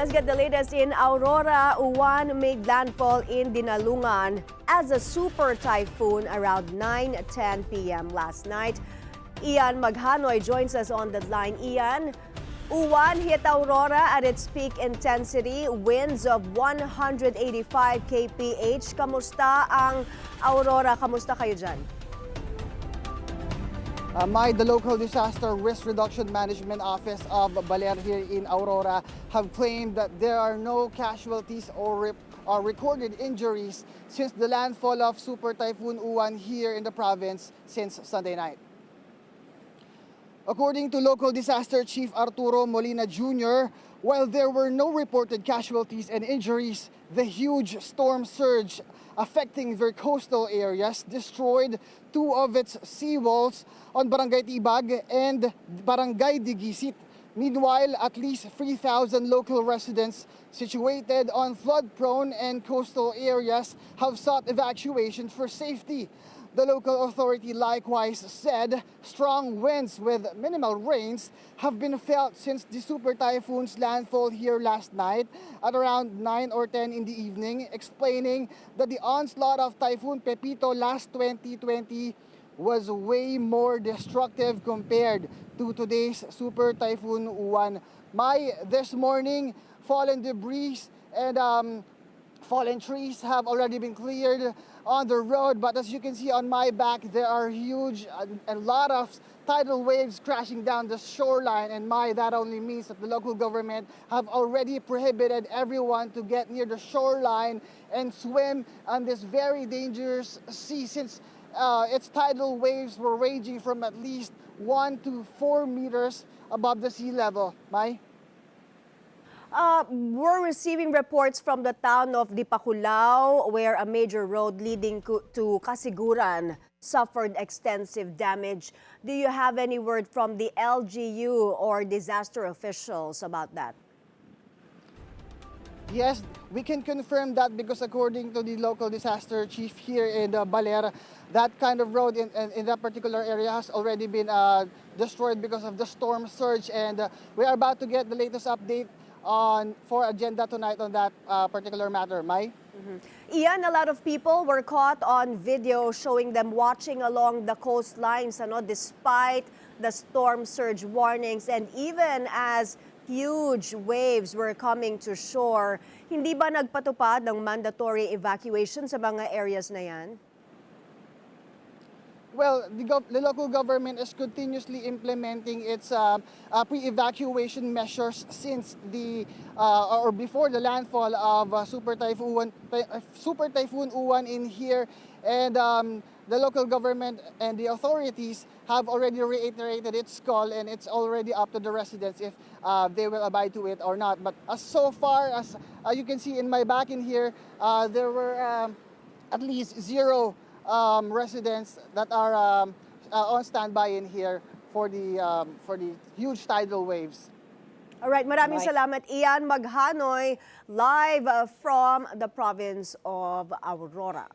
Let's get the latest in Aurora. Uwan made landfall in Dinalungan as a super typhoon around 9:10 p.m. last night. Ian Maghanoy joins us on the line. Ian, Uwan hit Aurora at its peak intensity, winds of 185 kph. Kamusta ang Aurora? Kamusta kayo dyan? The local disaster risk reduction management office of Baler here in Aurora have claimed that there are no casualties or recorded injuries since the landfall of Super Typhoon Uwan here in the province since Sunday night. According to local disaster chief Arturo Molina Jr., while there were no reported casualties and injuries, the huge storm surge affecting their coastal areas destroyed two of its seawalls on Barangay Tibag and Barangay Digisit. Meanwhile, at least 3,000 local residents situated on flood-prone and coastal areas have sought evacuation for safety. The local authority likewise said strong winds with minimal rains have been felt since the super typhoon's landfall here last night at around 9 or 10 in the evening, explaining that the onslaught of Typhoon Pepito last 2020 was way more destructive compared to today's Super Typhoon Uwan. This morning, fallen debris and fallen trees have already been cleared on the road, but as you can see on my back, there are huge and a lot of tidal waves crashing down the shoreline, and that only means that the local government have already prohibited everyone to get near the shoreline and swim on this very dangerous sea since its tidal waves were ranging from at least 1 to 4 meters above the sea level. We're receiving reports from the town of Dipaculao where a major road leading to Casiguran suffered extensive damage. Do you have any word from the LGU or disaster officials about that? Yes, we can confirm that because according to the local disaster chief here in Baler, that kind of road in that particular area has already been destroyed because of the storm surge, and we are about to get the latest update for agenda tonight on that particular matter. Ian, a lot of people were caught on video showing them watching along the coastlines, despite the storm surge warnings and even as huge waves were coming to shore. Hindi ba nagpatupad ng mandatory evacuation sa mga areas na yan? Well, the local government is continuously implementing its pre-evacuation measures since or before the landfall of Super Typhoon Uwan in here, and the local government and the authorities have already reiterated its call, and it's already up to the residents if they will abide to it or not. But so far as you can see in my back in here, there were at least 0 residents that are on standby in here for the huge tidal waves. All right, maraming salamat, Ian Maghanoy, live from the province of Aurora.